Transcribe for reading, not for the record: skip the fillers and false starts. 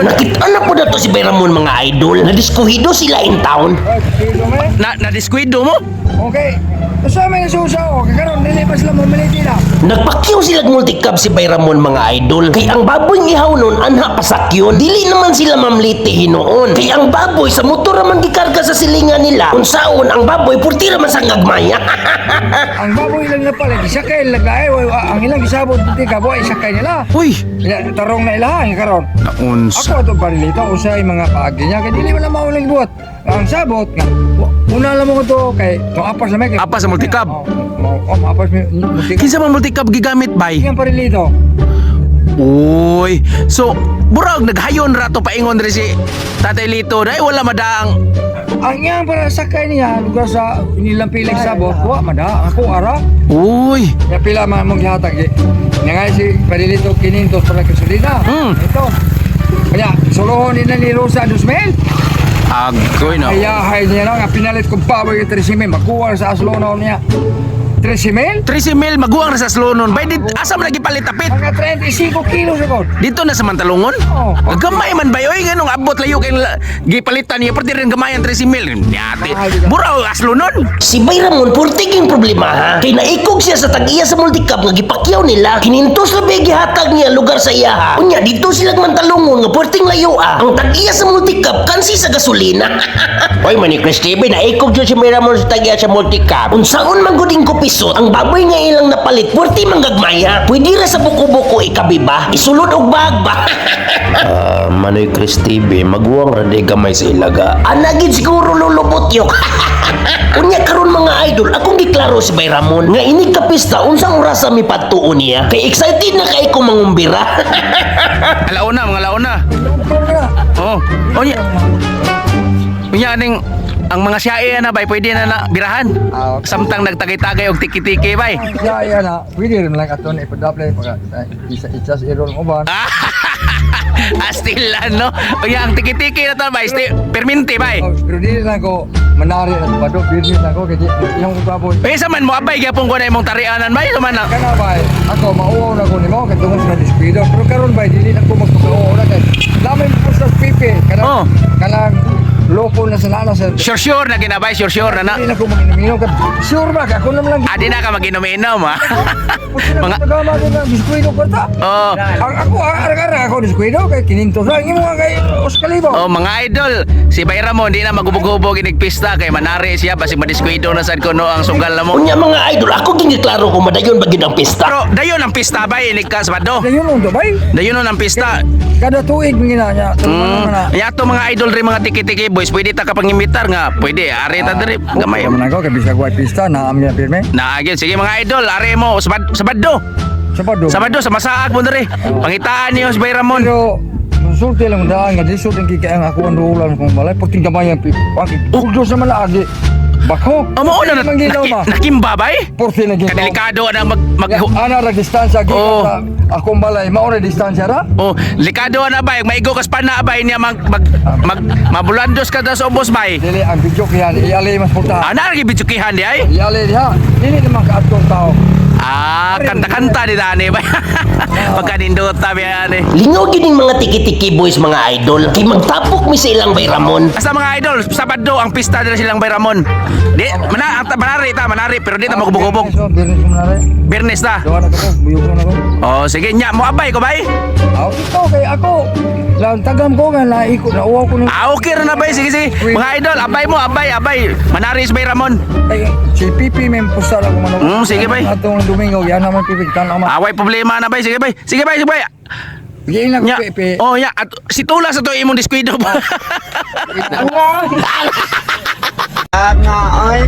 Nakita na po na to si Bayramon mga idol. Nadiskuhido sila in town. Na-disquido mo? Okay. Sa amin nasusaw, kakaroon, nilipas lang mo, maliti na. Nagpakyaw sila multicab si Bayramon mga idol. Kay ang baboy ihaw nun, anha pasakyon. Dili naman sila mamlitihin noon. Kay ang baboy sa motor naman gikarga sa silingan nila. Unsaon ang baboy, purti naman sa ngagmaya. Ang baboy lang na pala, isakay lang ay, ang ilang isabot dito ka, boy, isakay nila. Uy! Tarong na ilahan, karon. Naunsa. Ako ito parilito, usay mga paagi niya, kaya dili mo na maulang buhat. Ang sabot nga, una lang mo ito, kay, maapas na may. Apas sa multicab. Maapas mo, multicab. Kinsa man multicab gigamit bay? Ang parilito. Uy. So, burag naghayon rato paingon rin si Tatay Lito dahil wala madaang. Ang iyang para sakay niya, lugar sa inilang piling sabot, wa, mada, ako ara. Uy. Ya pila man mong gihatag eh. Nga si parilito kinintos para kasulina. Ito. Kaya, suluhon din na ni Rosa 2,000. Agoy no. Kaya hay niya lang, pinalit kong power yung 13,000, makuha sa aslonaw niya. 13,000? 13,000 maguwang na sa slonon. Bay, asa mo nagipalit tapit? Mga 35 kilos ako. Dito na sa Mantalungon? Oo. Gamay man ba yoy? Ganong abot layo kay gipalitan niya. Pwede rin gamayan 13,000. Yate. Buraw, aslonon. Si Bayramon, purtiging problema ha. Kay naikog siya sa tag-iya sa multicab nga gipakyaw nila. Kinintos labi gihatag niya lugar sa iya ha. Unya, dito sila mantalungon nga purting layo ah. Ang tag-iya sa multicab, kansi sa gasolina. Oy, mani Chris TV, naikog siya si Bayramon sa tag-iya sa multicab. Unsaon man guding kupisot, ang baboy nga ilang napalit, purti manggagmaya. Pwede ra sa buko-buko ikabiba, isulod og bag ba? Manoy Chris TV, maguwang ra di gamay sa ilaga. Anagid siguro lulubot yok. Unya karon mga idol, akong giklaro si Bayramon nga inig kapista unsang orasa mi pagtuon niya. Kay excited na kay ko mangumbira. Alauna, mga launa. Oh. Onya. Unya aning ang mga siyae na bay pwede na na birahan. Samtang nagtagay-tagay og tiki-tiki bay. Kaya na, pwede rin lang ito na ipadaplay pag isa-isas irong uban. Astilan no. Unya ang tiki-tiki na to bay, perminti bay. Pero di lang ko manari at padok, business na ko, kaya yung baboy. Uy, sa man mo abay gyapon ko na imong tarianan bay, man. Kana ba, ako mauwaw na ko ni mo, katungod sa despido. Pero karon ba, dili na ko magpapauwaw na kay. Dami po sa pipi, Oh. kanang loko na sa nana sa... Sure na ginabay, sure na na. Dili na ko mag-inom ka. Sure ba, ako naman lang. Adi na ka maginom-inom ha. Mga... Mga Pagkama din ng biskuito ko ta. Oh, Ako, arang-arang ako biskuito, kay kinintos lang. Yung mga kay Oskalibo. oh mga idol, si Bayramon di na magubog-ubog inigpista kay manari siya basi madiskuido na sad kuno ang sugal na mo. Unya mga idol, ako giniklaro ko madayon bagid ang pista. Pero dayon ang pista bay inig ka sabado. Kaya yun ang dabay. Dayon ang pista. Kada tuig mga niya. Tulungan na. Ya to mga idol rin mga tiki-tiki boys, pwede ta kapangimitar nga. Pwede, ari ta diri gamay. Kaman ako, kay bisag white pista, naam niya pirme. Naagin sige mga idol, ari mo sabado. Sabado. Sabado sa masaag mo diri. Pangitaan niyo si Bayramon. Pero, sulti lang daan nga, disult ang kikayang ako ang rulang kong balay, puting gamay ang pipag. Kuldos naman na agi. Bako. Amo na nakimba bay? Porti na ginawa. Kadelikado na mag Ana ra distansya agi Oh. sa akong balay, mao ra distansya ra. oh, likado na bay, maigo kas pa na bay niya mabulandos ka daw sa ubos bay. Dili ang video kiyan, iali mas porta. Ana ra gibitsukihan di ay? Iali diha. Dili naman kaadtong tao. Kanta-kanta di dani bay. Pagkanindota bay ani. Lingaw gining mga tiki-tiki boys mga idol. Kay magtapok mi sa ilang Bayramon. Basta mga idol, Sabado ang pista nila silang Bayramon. Di manari pero di ta magubog-ubog. So, business mo na rin. Birnes ta. Gawa na ko, buyog mo na ko. Oh, sige nya mo abay ko bay. Ito kay ako. Lang tagam ko nga naikot na uwaw ko ni. Okay ra na bay, sige. Mga idol, abay mo, abay. Manari si Bayramon. Ay, si Pipi may pusta lang ko man. Sige, bay. Atong Domingo yan naman Pipi tan naman. Away problema na bay, sige bay. Sige bay. Bigyan lang ko Nya. Pipi. Oh, ya. At si Tula sa to imong diskwido ba? Nga ay.